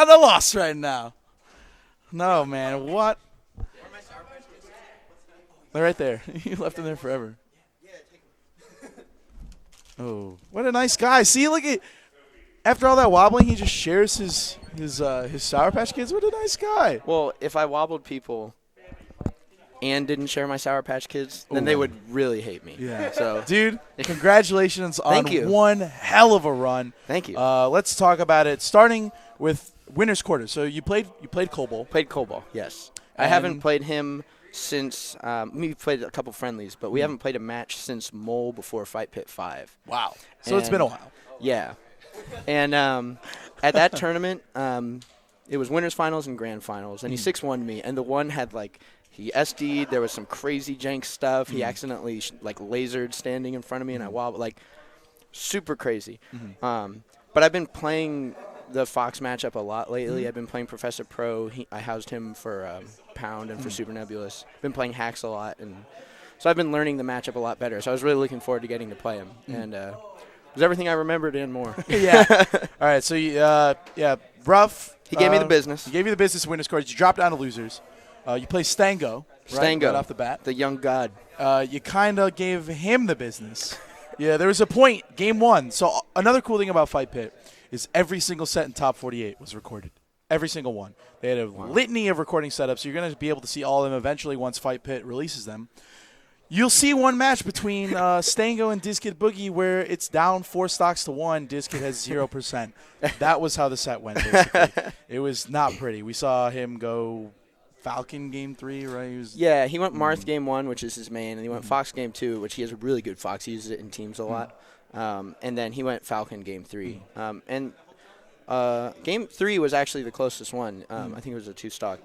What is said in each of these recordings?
at a loss right now. No, man. What? They're right there. You left them there forever. Oh, what a nice guy. See, look at after all that wobbling, he just shares his Sour Patch Kids. What a nice guy. Well, if I wobbled people and didn't share my Sour Patch Kids, then they would really hate me. Yeah. So, dude, congratulations on Thank you. one hell of a run. Thank you. Let's talk about it. Starting with winners quarter. So you played Cobol. Played Cobol, yes. I haven't played him since we played a couple friendlies, but we haven't played a match since Mole before Fight Pit 5. Wow. So it's been a while. Yeah. And at that tournament, it was winners finals and grand finals, and he 6-1'd me, and the one had he SD'd, there was some crazy jank stuff, he accidentally lasered standing in front of me, and I wobbled, super crazy. But I've been playing the Fox matchup a lot lately. I've been playing Professor Pro. I housed him for Pound and for Super Nebulous. Been playing Hacks a lot, and so I've been learning the matchup a lot better. So I was really looking forward to getting to play him, and it was everything I remembered and more. Yeah. All right. So rough. He gave me the business. He gave you the business winners cards. You dropped down to losers. You play Stango. Right off the bat. The young god. You kind of gave him the business. Yeah. There was a point. Game 1. So another cool thing about Fight Pit is every single set in Top 48 was recorded. Every single one. They had a litany of recording setups, so you're going to be able to see all of them eventually once Fight Pit releases them. You'll see one match between Stango and dizzkidboogie where it's down 4 stocks to 1. Dizzkid has 0%. That was how the set went, basically. It was not pretty. We saw him go Falcon game 3, right? He went Marth game 1, which is his main, and he went Fox game 2, which he has a really good Fox. He uses it in teams a lot. And then he went Falcon game 3. Game 3 was actually the closest one. I think it was a 2-stock.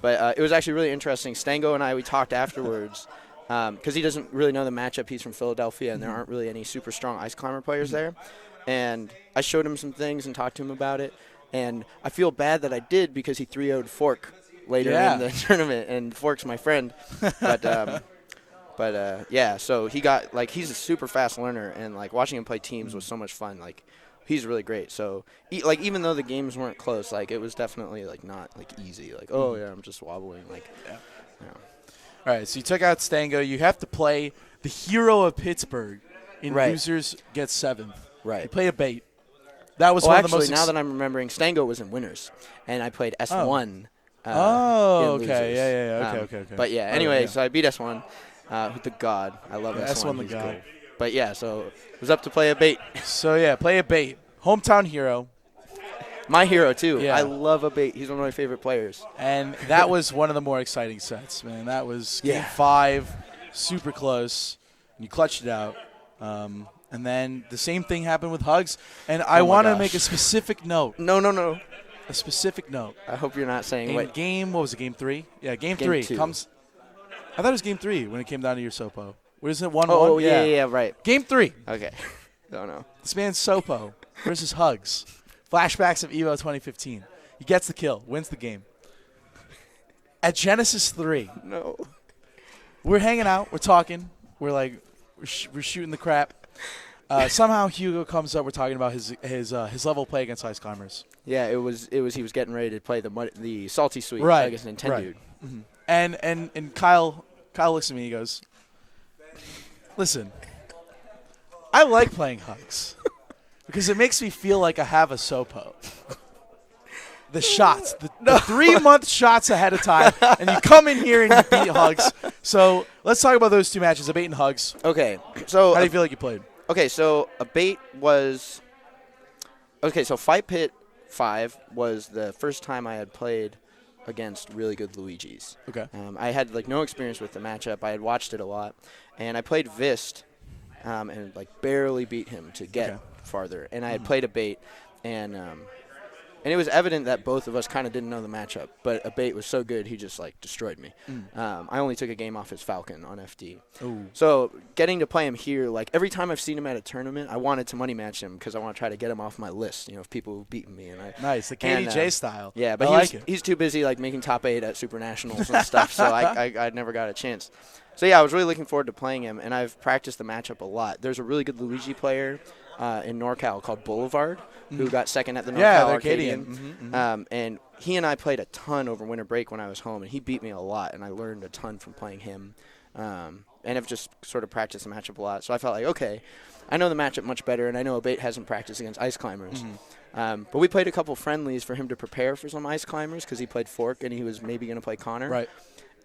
But it was actually really interesting. Stango and we talked afterwards because he doesn't really know the matchup. He's from Philadelphia, and there aren't really any super strong Ice Climber players there. And I showed him some things and talked to him about it. And I feel bad that I did because he 3-0'd Fork later in the tournament, and Fork's my friend. But so he got he's a super fast learner, and watching him play teams was so much fun. He's really great. So even though the games weren't close, it was definitely not easy. I'm just wobbling. All right, so you took out Stango. You have to play the hero of Pittsburgh in losers gets 7th. Right. You play a bait. That was one of the most. Now that I'm remembering, Stango was in winners, and I played S1. In losers. Okay. Yeah. Okay. But anyway, so I beat S1. With the god. I love S1. S1 the He's god. Great. But so it was up to play a bait. So play a bait. Hometown hero. My hero too. Yeah. I love a bait. He's one of my favorite players. And that was one of the more exciting sets, man. That was game 5, super close. And you clutched it out. And then the same thing happened with Hugs. And I want to make a specific note. No. A specific note. I hope you're not saying what was it, game 3? Yeah, game 3 comes. I thought it was game 3 when it came down to your Sopo. Was it 1-1? Oh, yeah, right. Game 3. Okay. Don't know. This man's Sopo versus Hugs. Flashbacks of EVO 2015. He gets the kill, wins the game. At Genesis 3. No. We're hanging out. We're talking. We're shooting the crap. Somehow Hugo comes up. We're talking about his level of play against Ice Climbers. Yeah, it was. He was getting ready to play the Salty Suite against Nintendo. Right. Mm-hmm. And Kyle looks at me. He goes, "Listen, I like playing Hugs because it makes me feel like I have a Sopo. The shots, the 3-month shots ahead of time, and you come in here and you beat Hugs. So let's talk about those 2 matches, a bait and Hugs. Okay, so how do you feel like you played? Okay, so a bait was so Fight Pit 5 was the first time I had played against really good Luigis. Okay. I had no experience with the matchup. I had watched it a lot, and I played Vist, and barely beat him to get farther. And I had played a bait, and it was evident that both of us kind of didn't know the matchup. But a bait was so good, he just destroyed me. I only took a game off his Falcon on FD. Ooh. So getting to play him here, every time I've seen him at a tournament, I wanted to money match him because I want to try to get him off my list. Of people who've beaten me. Nice, the KDJ style. Yeah, but he's too busy making top 8 at Super Nationals and stuff. So I never got a chance. So I was really looking forward to playing him, and I've practiced the matchup a lot. There's a really good Luigi player in NorCal called Boulevard, who got second at the NorCal the Arcadian. And he and I played a ton over winter break when I was home, and he beat me a lot, and I learned a ton from playing him. And I've just sort of practiced the matchup a lot. So I felt like, okay, I know the matchup much better, and I know Abate hasn't practiced against ice climbers. But we played a couple friendlies for him to prepare for some ice climbers because he played Fork, and he was maybe going to play Connor. Right.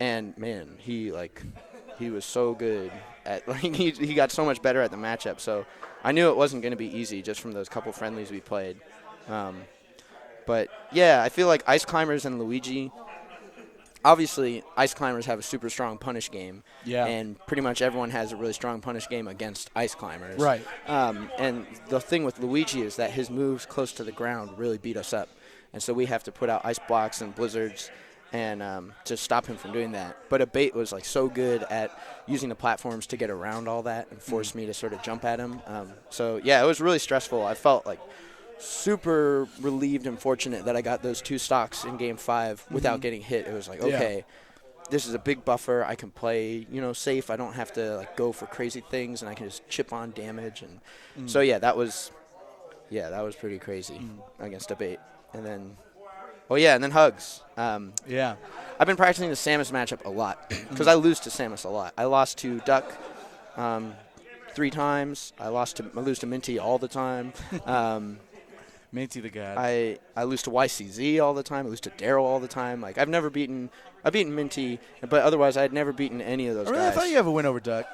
And, man, he was so good at he got so much better at the matchup. So I knew it wasn't going to be easy just from those couple friendlies we played. But, yeah, I feel like ice climbers and Luigi – obviously, ice climbers have a super strong punish game, and pretty much everyone has a really strong punish game against ice climbers. Right. And the thing with Luigi is that his moves close to the ground really beat us up, and so we have to put out ice blocks and blizzards and to stop him from doing that. But Abate was like so good at using the platforms to get around all that and force me to sort of jump at him. So yeah, it was really stressful. I felt like super relieved and fortunate that I got those 2 stocks in Game 5 without getting hit. It was like, okay, this is a big buffer. I can play, safe. I don't have to like go for crazy things, and I can just chip on damage. And so yeah, that was pretty crazy against Abate. And then, and then Hugs. I've been practicing the Samus matchup a lot because I lose to Samus a lot. I lost to Duck 3 times. I lose to Minty all the time. Minty the guy. I lose to YCZ all the time. I lose to Daryl all the time. Like I've beaten Minty, but otherwise I had never beaten any of those guys. I thought you have a win over Duck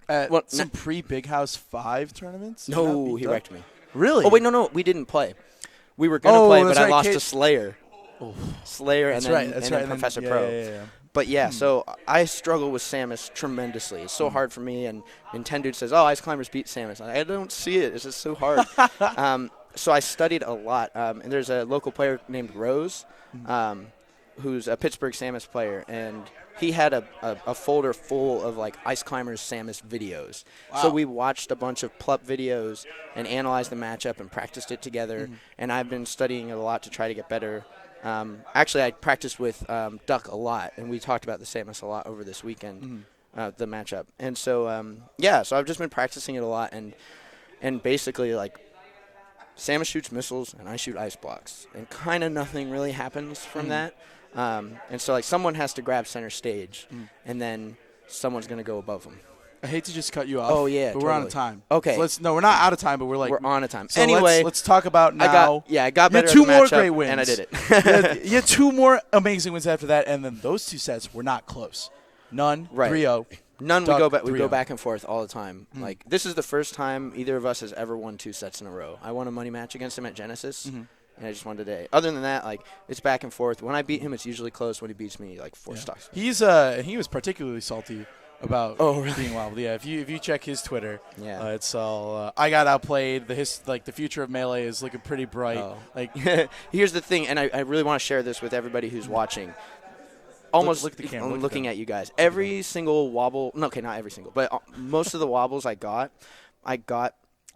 at some pre-Big House 5 tournaments. No, he wrecked me. Really? Oh wait, no, we didn't play. We were gonna play, but I lost to Slayer. Slayer and then Professor Pro. Yeah. But yeah, so I struggle with Samus tremendously. It's so hard for me, and Dude says, "Oh, ice climbers beat Samus." I don't see it. It's just so hard. So I studied a lot, and there's a local player named Rose, who's a Pittsburgh Samus player, and he had a folder full of like ice climbers Samus videos. Wow. So we watched a bunch of Plup videos and analyzed the matchup and practiced it together. And I've been studying it a lot to try to get better. Actually, I practiced with Duck a lot, and we talked about the Samus a lot over this weekend, the matchup. And so so I've just been practicing it a lot, and basically like, Samus shoots missiles, and I shoot ice blocks. And kind of nothing really happens from that. And so, like, someone has to grab center stage, and then someone's going to go above them. I hate to just cut you off. Oh, yeah, but we're on time. Okay. So we're not out of time, but we're on a time. So anyway, let's talk about now. I got better You had 2 at the more matchup, great wins. and I did it. you had 2 more amazing wins after that, and then those 2 sets were not close. None, right. 3-0. None. We go back and forth all the time. Like, this is the first time either of us has ever won 2 sets in a row. I won a money match against him at Genesis, and I just won today. Other than that, like, it's back and forth. When I beat him, it's usually close. When he beats me, like 4 stocks. He was particularly salty about being wobbled. Yeah, if you check his Twitter, it's all I got outplayed. The future of Melee is looking pretty bright. Like, here's the thing, and I really want to share this with everybody who's watching. Almost look at the camera. I'm looking at you guys. Every single wobble, no, okay, not every single, but most of the wobbles I got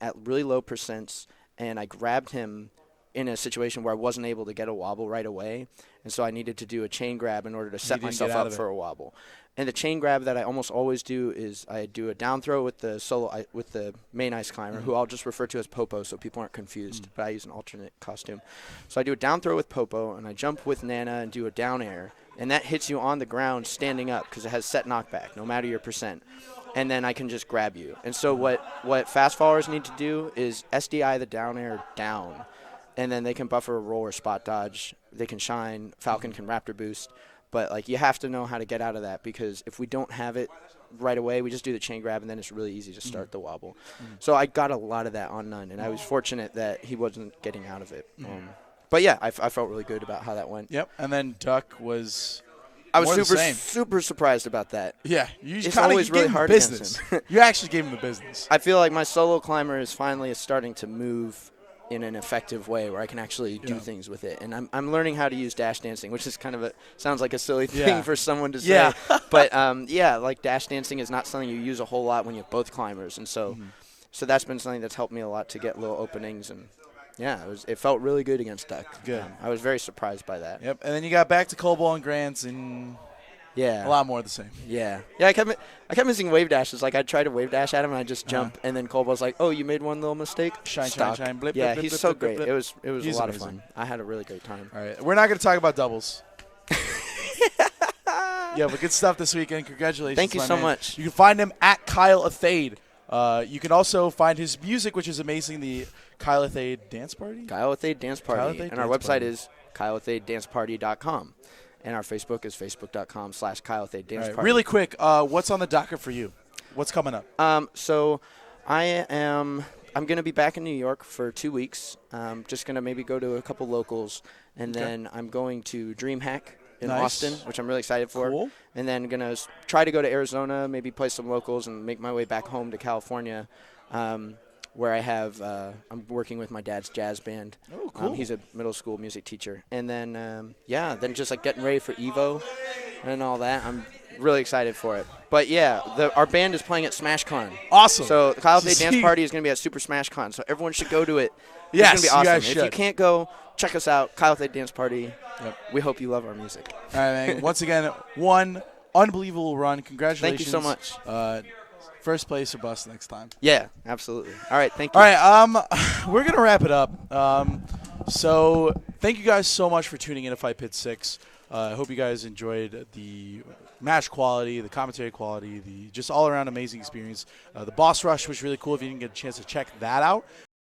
at really low percents, and I grabbed him in a situation where I wasn't able to get a wobble right away, and so I needed to do a chain grab in order to set myself up for a wobble. And the chain grab that I almost always do is I do a down throw with the main ice climber, who I'll just refer to as Popo so people aren't confused, but I use an alternate costume. So I do a down throw with Popo, and I jump with Nana and do a down air. And that hits you on the ground standing up because it has set knockback, no matter your percent. And then I can just grab you. And so what fast fallers need to do is SDI the down air down. And then they can buffer a roll or spot dodge. They can shine. Falcon can raptor boost. But, like, you have to know how to get out of that because if we don't have it right away, we just do the chain grab, and then it's really easy to start the wobble. So I got a lot of that on None, and I was fortunate that he wasn't getting out of it. But, yeah, I felt really good about how that went. Yep, and then Duck was I was super surprised about that. Yeah. It's always really hard business. against him. You actually gave him the business. I feel like my solo climber is finally starting to move in an effective way where I can actually do things with it. And I'm learning how to use dash dancing, which is kind of sounds like a silly thing for someone to say. Yeah. But, like dash dancing is not something you use a whole lot when you have both climbers. And so that's been something that's helped me a lot to get little openings and – yeah, it felt really good against Duck. Good. I was very surprised by that. Yep, and then you got back to Cole Bowl and Grants and Yeah. A lot more of the same. Yeah. Yeah, I kept missing wave dashes. Like, I'd try to wave dash at him, and I'd just jump, and then Cole was like, "Oh, you made one little mistake." Shine, Stock. shine, shine. Blip, yeah, blip, he's blip, so blip, blip, great. blip. It was He's a lot amazing. of fun. I had a really great time. All right. We're not going to talk about doubles. Yeah, but good stuff this weekend. Congratulations. Thank you my so man. much. You can find him at Kyle Athade. You can also find his music, which is amazing, the Kyle Athade Dance Party. Kyle Athade Dance Party. Kyle Athade and our Dance website Party. is kyleathadedanceparty.com. And our Facebook is facebook.com/KyleAthadeDanceParty. All right, really quick, what's on the docket for you? What's coming up? So I'm going to be back in New York for 2 weeks. Just going to maybe go to a couple locals. And then I'm going to DreamHack in Nice. Austin, which I'm really excited for. Cool. And then going to try to go to Arizona, maybe play some locals, and make my way back home to California, where I have I'm working with my dad's jazz band. Oh, cool. He's a middle school music teacher. And then, then just like getting ready for Evo and all that. I'm really excited for it. But, yeah, our band is playing at SmashCon. Awesome. So the Kyle Athade Dance Party is going to be at Super SmashCon, so everyone should go to it. Yes, it's you going to be guys awesome. If you should. can't go, check us out, Kyle Athade Dance Party. Yep. We hope you love our music. All right, man. Once again, one unbelievable run. Congratulations. Thank you so much. First place or bust next time. Yeah, absolutely. All right, thank you. All right, we're going to wrap it up. So thank you guys so much for tuning in to Fight Pit 6. I hope you guys enjoyed the match quality, the commentary quality, the just all-around amazing experience. The boss rush was really cool if you didn't get a chance to check that out.